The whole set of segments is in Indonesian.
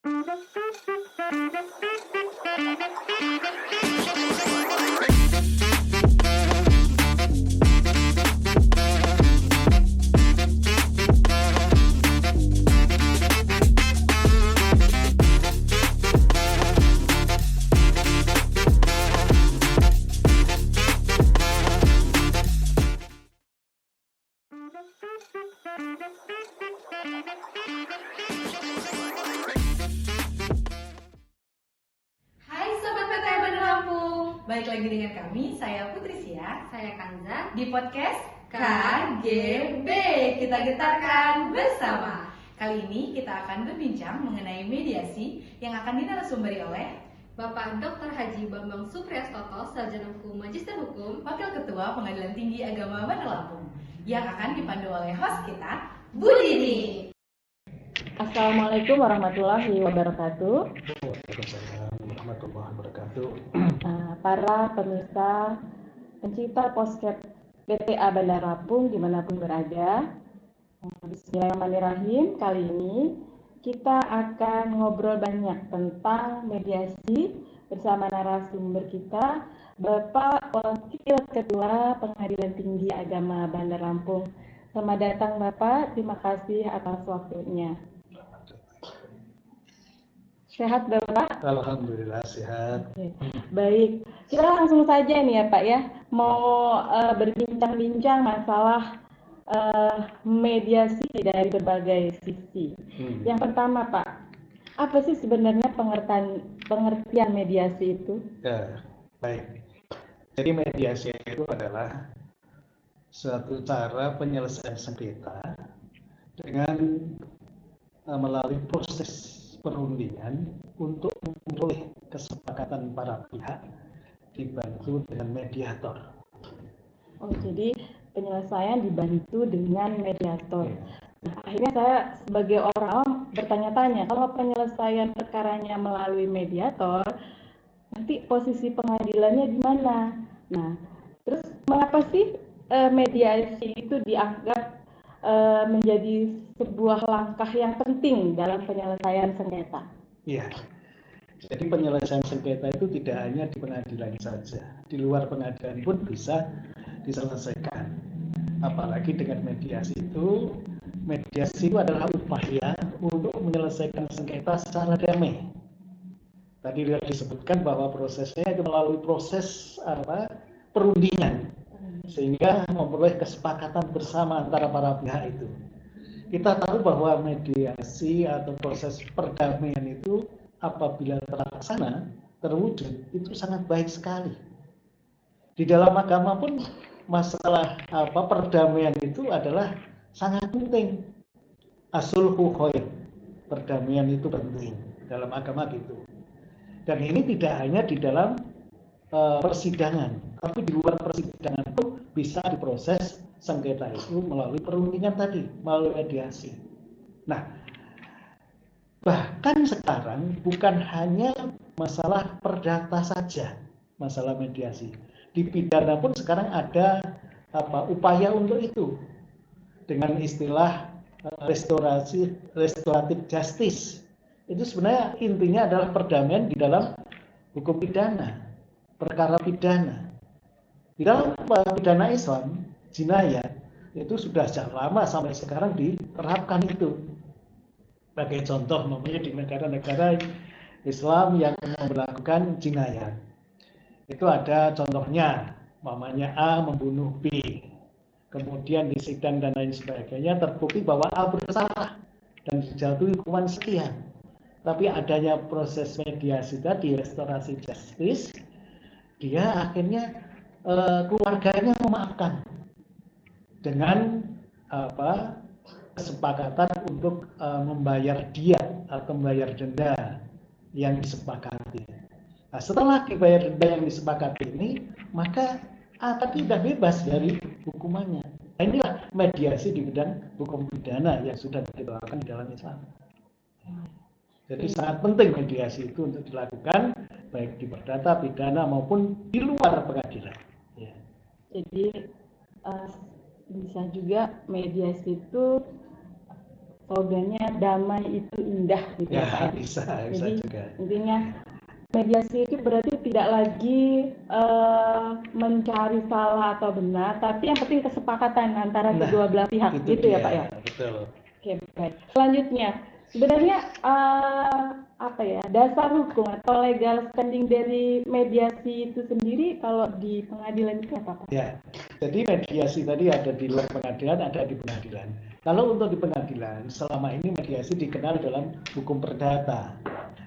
Hai Sobat PTN Bandar Lampung, balik lagi dengan kami, saya Putri Sia, Saya Kanza di podcast KGB, kita getarkan bersama. Kali ini kita akan berbincang mengenai mediasi yang akan dinarasumber oleh Bapak Dr. Haji Bambang Supriyastoto, Sarjana Hukum Magister Hukum, Wakil Ketua Pengadilan Tinggi Agama Bandar Lampung, yang akan dipandu oleh host kita, Bu Dini. Assalamualaikum warahmatullahi wabarakatuh. Waalaikumsalam warahmatullahi wabarakatuh. Para pemirsa pencinta podcast PTA Bandar Lampung dimanapun berada, Bismillahirrahmanirrahim. Kali ini kita akan ngobrol banyak tentang mediasi bersama narasumber kita, Bapak Wakil Ketua Pengadilan Tinggi Agama Bandar Lampung. Selamat datang Bapak, terima kasih atas waktunya. Sehat Bapak? Alhamdulillah sehat. Oke. Baik, kita langsung saja nih ya Pak ya, mau berbincang-bincang masalah mediasi dari berbagai sisi. Yang pertama Pak, apa sih sebenarnya pengertian mediasi itu? Ya, baik. Jadi mediasi itu adalah suatu cara penyelesaian sengketa dengan melalui proses perundingan untuk memperoleh kesepakatan para pihak dibantu dengan mediator. Oh, jadi penyelesaian dibantu dengan mediator. Nah, akhirnya saya sebagai orang awam bertanya-tanya, kalau penyelesaian perkaranya melalui mediator, nanti posisi pengadilannya di mana? Nah, terus mengapa sih mediasi itu dianggap menjadi sebuah langkah yang penting dalam penyelesaian sengketa? Iya. Jadi penyelesaian sengketa itu tidak hanya di pengadilan saja, di luar pengadilan pun bisa diselesaikan. Apalagi dengan mediasi itu adalah upaya untuk menyelesaikan sengketa secara damai. Tadi sudah disebutkan bahwa prosesnya itu melalui proses perundingan, sehingga memperoleh kesepakatan bersama antara para pihak itu. Kita tahu bahwa mediasi atau proses perdamaian itu apabila terlaksana, terwujud, itu sangat baik sekali. Di dalam agama pun masalah perdamaian itu adalah sangat penting. Asulhu khair, perdamaian itu penting dalam agama gitu. Dan ini tidak hanya di dalam persidangan, tapi di luar persidangan pun bisa diproses sengketa itu melalui perundingan tadi, melalui mediasi. Nah, bahkan sekarang bukan hanya masalah perdata saja, masalah mediasi. Di pidana pun sekarang ada upaya untuk itu dengan istilah restoratif justice. Itu sebenarnya intinya adalah perdamaian di dalam hukum pidana, perkara pidana. Di dalam pidana Islam, jinayat itu sudah sejak lama sampai sekarang diterapkan itu. Sebagai contoh, namanya di negara-negara Islam yang memperlakukan jinayat. Itu ada contohnya, mamanya A membunuh B. Kemudian disidang dan lain sebagainya, terbukti bahwa A bersalah dan dijatuhi hukuman sekian. Tapi adanya proses mediasi tadi, restorasi justice, dia akhirnya keluarganya memaafkan dengan kesepakatan untuk membayar diat atau membayar denda yang disepakati. Nah, setelah dibayar denda yang disepakati ini, maka tadi sudah bebas dari hukumannya. Nah, inilah mediasi di bidang hukum pidana yang sudah diterapkan di dalam Islam. Jadi sangat penting mediasi itu untuk dilakukan baik di perdata, pidana maupun di luar pengadilan. Ya. Jadi bisa juga mediasi itu slogannya damai itu indah gitu ya, Ya, Pak ya. bisa Jadi juga. intinya mediasi itu berarti tidak lagi mencari salah atau benar, tapi yang penting kesepakatan antara Nah, kedua belah pihak itu gitu ya dia, Pak ya. betul. Oke, baik. Selanjutnya, sebenarnya apa ya, dasar hukum atau legal standing dari mediasi itu sendiri kalau di pengadilan itu apa Pak? Ya, jadi mediasi tadi ada di luar pengadilan, ada di pengadilan. Kalau untuk di pengadilan, selama ini mediasi dikenal dalam hukum perdata.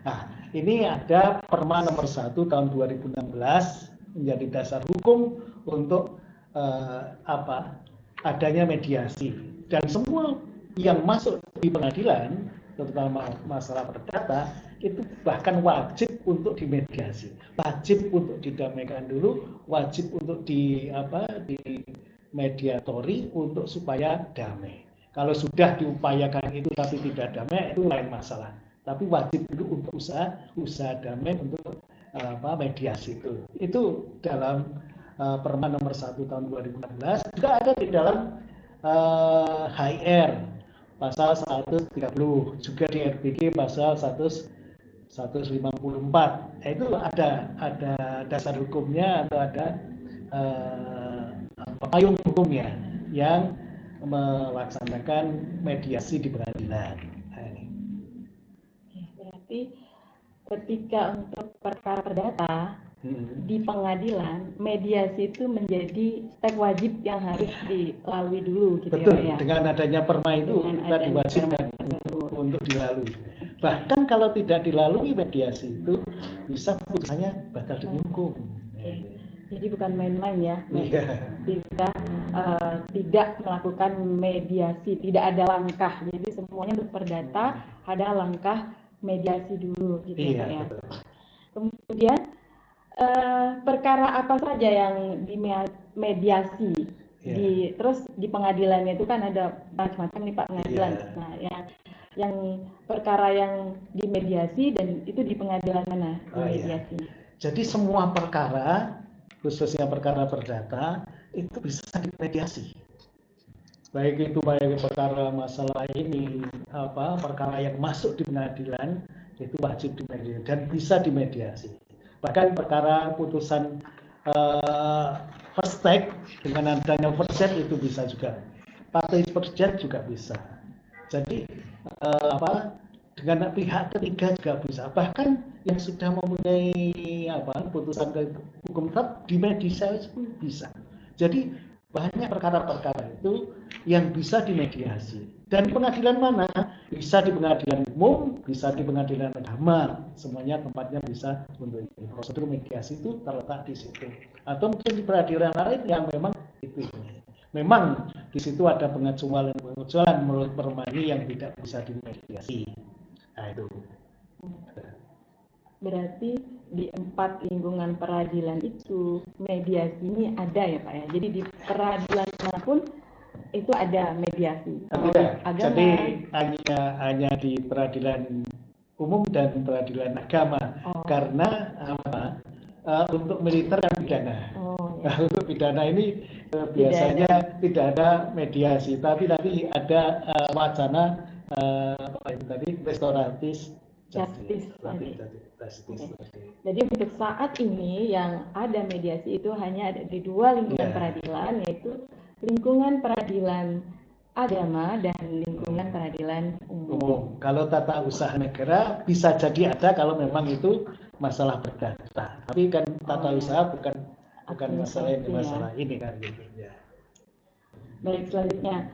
Nah, ini ada Perma nomor 1 tahun 2016 menjadi dasar hukum untuk adanya mediasi. Dan semua yang masuk di pengadilan, terutama masalah perdata, itu bahkan wajib untuk dimediasi, wajib untuk didamaikan dulu, wajib untuk di mediatori untuk supaya damai. Kalau sudah diupayakan itu tapi tidak damai, itu lain masalah. Tapi wajib dulu untuk usaha damai untuk mediasi itu. Itu dalam Perma nomor 1 tahun 2016, juga ada di dalam HIR pasal 130, juga di RBG pasal 154. Itu ada dasar hukumnya atau ada payung hukumnya yang melaksanakan mediasi di pengadilan. Berarti ketika untuk perkara perdata di pengadilan, mediasi itu menjadi step wajib yang harus dilalui dulu gitu. Betul, ya Pak ya. Dengan adanya perma itu kita diwajibkan untuk dilalui. Bahkan kalau tidak dilalui mediasi itu bisa putusannya batal demi hukum. Jadi bukan main-main ya. Iya. Kita tidak melakukan mediasi, tidak ada langkah. Jadi semuanya untuk perdata ada langkah mediasi dulu gitu ya Pak ya. Betul. Kemudian perkara apa saja yang dimediasi? Terus di pengadilannya itu kan ada macam-macam nih Pak pengadilan. Nah, yang perkara yang dimediasi dan itu di pengadilan mana dimediasi? Jadi semua perkara, khususnya perkara perdata, itu bisa dimediasi. Baik itu perkara masalah ini, perkara yang masuk di pengadilan itu wajib dimediasi dan bisa dimediasi. Bahkan perkara putusan first take dengan adanya first jet itu bisa juga. Partai first jet juga bisa. Jadi dengan pihak ketiga juga bisa. Bahkan yang sudah mempunyai putusan hukum tetap dimediasi pun bisa. Jadi banyak perkara-perkara itu yang bisa dimediasi. Dan pengadilan mana? Bisa di pengadilan umum, bisa di pengadilan agama. Semuanya tempatnya bisa untuk ini. Prosedur mediasi itu terletak di situ. Atau mungkin di peradilan lain yang memang itu. Memang di situ ada pengecualian menurut Perma ini yang tidak bisa dimediasi. Nah itu. Berarti di 4 lingkungan peradilan itu mediasi ini ada ya Pak ya. Jadi di peradilan manapun itu ada mediasi. Jadi hanya di peradilan umum dan peradilan agama. Karena untuk militer dan pidana. Untuk pidana ini biasanya tidak ada mediasi, tapi nanti ada wacana restoratif justice. Jadi untuk saat ini yang ada mediasi itu hanya ada di 2 lingkungan peradilan, yaitu lingkungan peradilan agama dan lingkungan peradilan umum. Kalau tata usaha negara bisa jadi ada kalau memang itu masalah perdata. Tapi kan tata usaha bukan masalah ini kan gitu ya. Baik, selanjutnya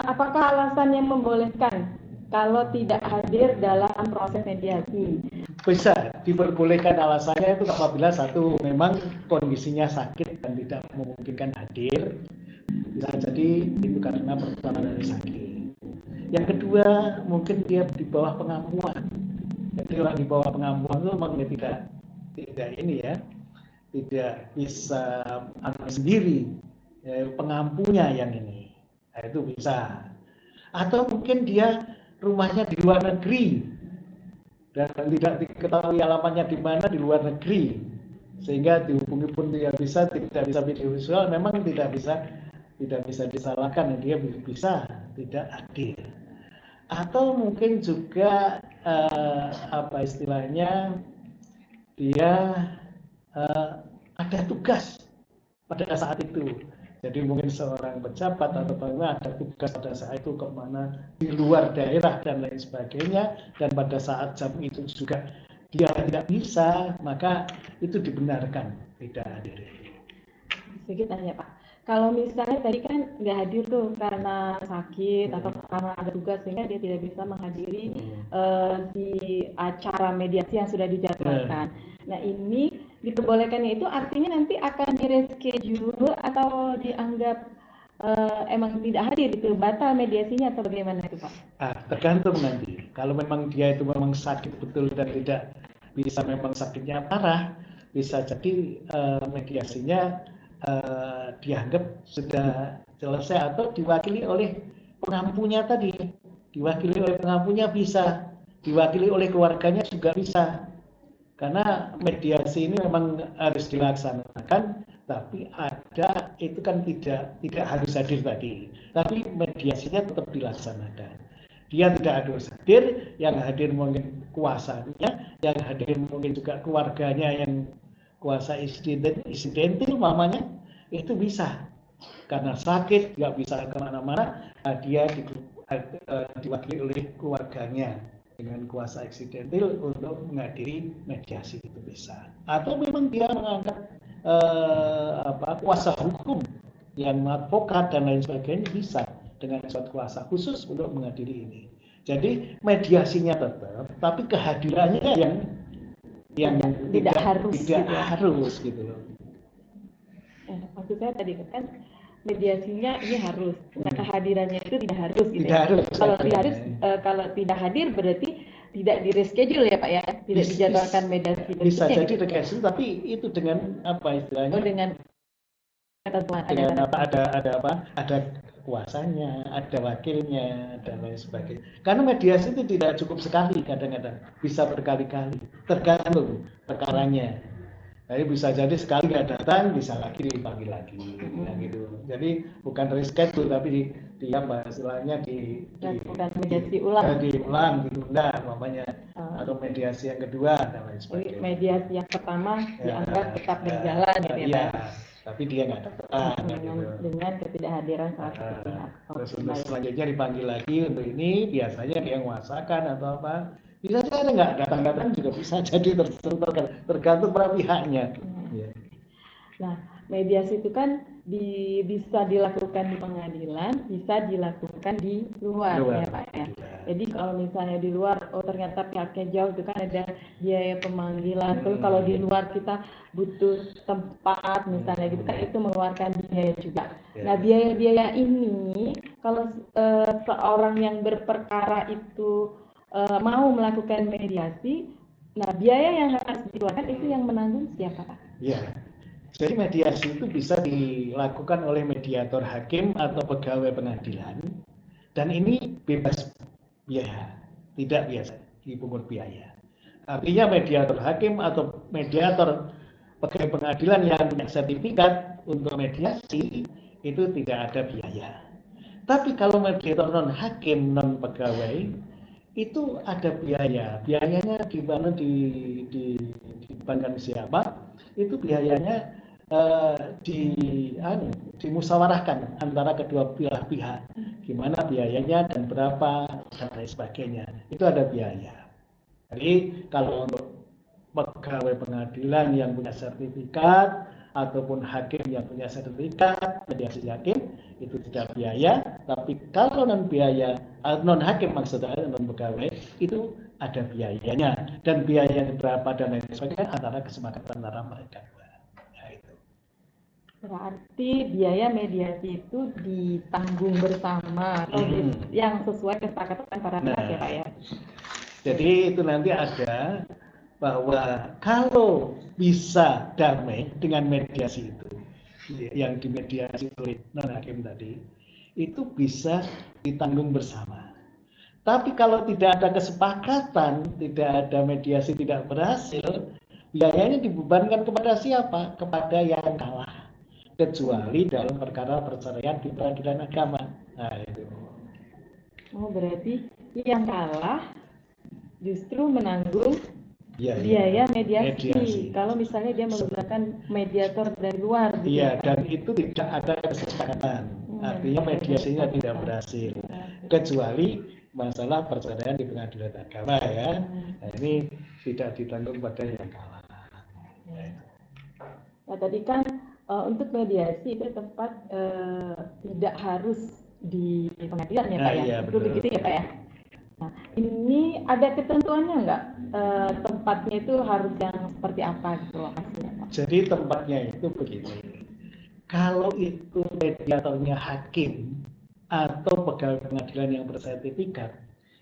apakah alasan yang membolehkan kalau tidak hadir dalam proses mediasi? Bisa diperbolehkan, alasannya itu apabila satu memang kondisinya sakit dan tidak memungkinkan hadir. Bisa jadi itu karena pertama dari sakit. Yang kedua mungkin dia di bawah pengampuan. Jadi orang di bawah pengampuan itu memang tidak bisa sendiri pengampunya yang ini. Nah, itu bisa. Atau mungkin dia rumahnya di luar negeri dan tidak diketahui alamatnya di mana di luar negeri, sehingga dihubungi pun tidak bisa video visual, memang tidak bisa disalahkan, dia bisa tidak hadir. Atau mungkin juga apa istilahnya, dia ada tugas pada saat itu. Jadi mungkin seorang pejabat atau bagaimana ada tugas pada saat itu kemana di luar daerah dan lain sebagainya, dan pada saat jam itu juga dia tidak bisa, maka itu dibenarkan tidak hadir. Sedikit tanya Pak, kalau misalnya tadi kan nggak hadir tuh karena sakit atau karena ada tugas sehingga dia tidak bisa menghadiri di acara mediasi yang sudah dijadwalkan. Nah ini diperbolehkannya itu artinya nanti akan di-reschedule atau dianggap emang tidak hadir itu, batal mediasinya atau bagaimana itu Pak? Tergantung nanti. Kalau memang dia itu memang sakit betul dan tidak bisa, memang sakitnya parah, bisa jadi mediasinya dianggap sudah selesai atau diwakili oleh pengampunya tadi. Diwakili oleh pengampunya bisa, diwakili oleh keluarganya juga bisa. Karena mediasi ini memang harus dilaksanakan, tapi ada itu kan tidak harus hadir tadi, tapi mediasinya tetap dilaksanakan. Dia tidak harus hadir, yang hadir mungkin kuasanya, yang hadir mungkin juga keluarganya yang kuasa insidentil mamanya, itu bisa. Karena sakit, nggak bisa kemana-mana, dia diwakili oleh keluarganya dengan kuasa eksidentil untuk menghadiri mediasi, itu bisa. Atau memang dia mengangkat kuasa hukum yang advokat dan lain sebagainya, bisa dengan suatu kuasa khusus untuk menghadiri ini. Jadi mediasinya tetap, tapi kehadirannya yang tidak harus gitu loh. Maksud saya tadi kan mediasinya ini harus, nah kehadirannya itu tidak harus gitu. Tidak harus. Kalau tidak hadir berarti tidak di reschedule ya Pak ya, tidak dijadwalkan mediasi. Bisa jadi gitu. reschedule, tapi itu dengan apa istilahnya? Dengan ada kuasanya, ada wakilnya, dan lain sebagainya. Karena mediasi itu tidak cukup sekali, kadang-kadang bisa berkali-kali, tergantung perkaranya. Jadi bisa jadi sekali nggak datang, bisa lagi dipanggil lagi, gitu. Jadi bukan reschedule, tapi dia istilahnya bukan mediasi ulang, ditunda, namanya, atau mediasi yang kedua dan lain sebagainya. Mediasi yang pertama dianggap tetap berjalan, gitu ya Pak. Tapi dia nggak datang, dengan ketidakhadiran salah satu pihak. Terus untuk selanjutnya dipanggil lagi untuk ini, biasanya dia menguasakan atau apa. Bisa saja nggak datang-datang juga bisa jadi, tergantung pada pihaknya. Nah, mediasi itu kan bisa dilakukan di pengadilan, bisa dilakukan di luar ya Pak ya. Jadi kalau misalnya di luar, ternyata pihaknya jauh, itu kan ada biaya pemanggilan. Terus kalau di luar kita butuh tempat misalnya gitu kan, itu mengeluarkan biaya juga. Nah biaya-biaya ini kalau seorang yang berperkara itu mau melakukan mediasi, nah biaya yang harus dikeluarkan itu yang menanggung siapa Pak? Iya. Jadi mediasi itu bisa dilakukan oleh mediator hakim atau pegawai pengadilan, dan ini bebas biaya, tidak biasa dipungut biaya. Artinya mediator hakim atau mediator pegawai pengadilan yang punya sertifikat untuk mediasi itu tidak ada biaya. Tapi kalau mediator non hakim, non pegawai, itu ada biaya. Biayanya di mana dibebankan siapa? Itu biayanya dimusyawarahkan antara kedua belah pihak, gimana biayanya dan berapa dan lain sebagainya. Itu ada biaya. Jadi kalau untuk pegawai pengadilan yang punya sertifikat ataupun hakim yang punya sertifikat mediasi hakim, itu tidak biaya. Tapi kalau non hakim maksudnya non pegawai, itu ada biayanya, dan biayanya berapa dan lain sebagainya antara kesepakatan antara mereka. Berarti biaya mediasi itu ditanggung bersama atau yang sesuai kesepakatan para pihak ya Pak ya. Jadi itu nanti ada bahwa kalau bisa damai dengan mediasi itu, yang dimediasi oleh non hakim tadi, itu bisa ditanggung bersama. Tapi kalau tidak ada kesepakatan, tidak ada mediasi, tidak berhasil, biayanya dibebankan kepada siapa? Kepada yang kalah. Kecuali dalam perkara perceraian di peradilan agama. Nah itu. Oh berarti yang kalah justru menanggung Iya, biaya mediasi. mediasi. Kalau misalnya dia menggunakan mediator dari luar, gitu Iya, ya, Pak? dan itu tidak ada kesepakatan. Artinya mediasinya tidak berhasil. Kecuali masalah perceraian di pengadilan agama ya. Nah, ini tidak ditanggung pada yang kalah. Nah, tadi kan untuk mediasi itu tempat tidak harus di pengadilan ya, Nah, Pak ya? iya, Betul betul. begitu ya, Pak ya? Nah, ini ada ketentuannya nggak? Tempatnya itu harus yang seperti apa gitu lokasinya, Pak? Jadi tempatnya itu begini. Kalau itu mediatornya hakim atau pegawai pengadilan yang bersertifikat,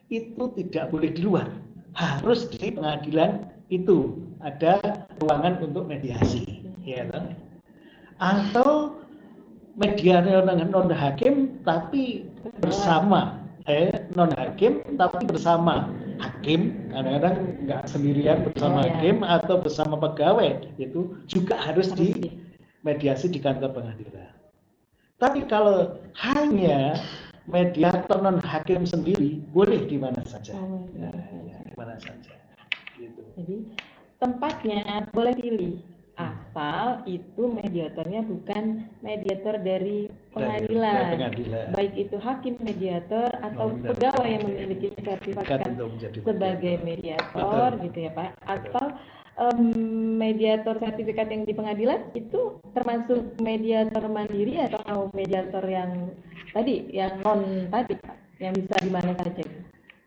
itu tidak boleh di luar. Harus di pengadilan itu ada ruangan untuk mediasi, ya kan? Atau mediator non hakim tapi bersama non hakim tapi bersama hakim, kadang-kadang nggak sendirian bersama hakim atau bersama pegawai, itu juga harus di mediasi di kantor pengadilan. Tapi kalau hanya mediator non hakim sendiri, boleh di mana saja. Nah, ya, di mana saja. Gitu. Jadi tempatnya boleh pilih, asal itu mediatornya bukan mediator dari pengadilan, baik itu hakim mediator atau pegawai yang memiliki sertifikat sebagai mediator, gitu ya Pak. Asal mediator sertifikat yang di pengadilan itu termasuk mediator mandiri atau mediator yang tadi, yang non tadi, yang bisa di mana saja.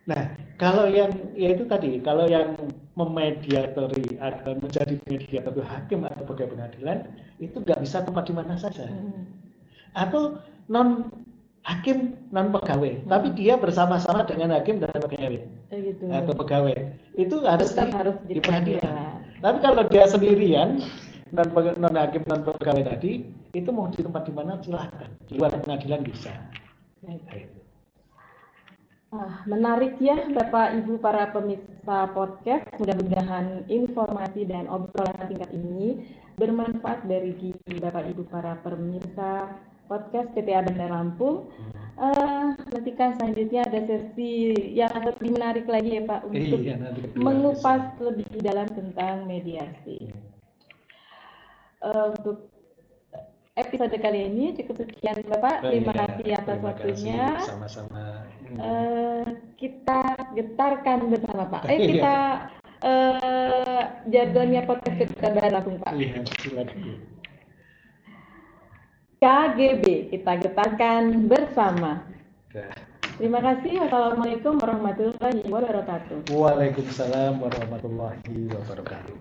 Nah, kalau yang ya itu tadi, kalau yang memediatori atau menjadi mediator hakim atau pegawai pengadilan itu nggak bisa tempat di mana saja. Atau non hakim non pegawai, tapi dia bersama-sama dengan hakim dan pegawai gitu. Atau pegawai itu harus di pengadilan. Tapi kalau dia sendirian non hakim non pegawai tadi itu mau di tempat di mana silahkan, di luar pengadilan bisa. Menarik ya Bapak Ibu para pemirsa podcast, mudah-mudahan informasi dan obrolan singkat ini bermanfaat bagi Bapak Ibu para pemirsa podcast PTA Bandar Lampung. Nantikan selanjutnya ada sesi yang lebih menarik lagi ya Pak untuk mengupas lebih dalam tentang mediasi. Untuk episode kali ini cukup sekian Bapak, terima kasih atas waktunya. Sama-sama. Kita getarkan bersama Pak. Kita jargonnya podcast PTA Bandar Lampung Pak. KGB, kita getarkan bersama. Terima kasih. Wassalamualaikum warahmatullahi wabarakatuh. Waalaikumsalam warahmatullahi wabarakatuh.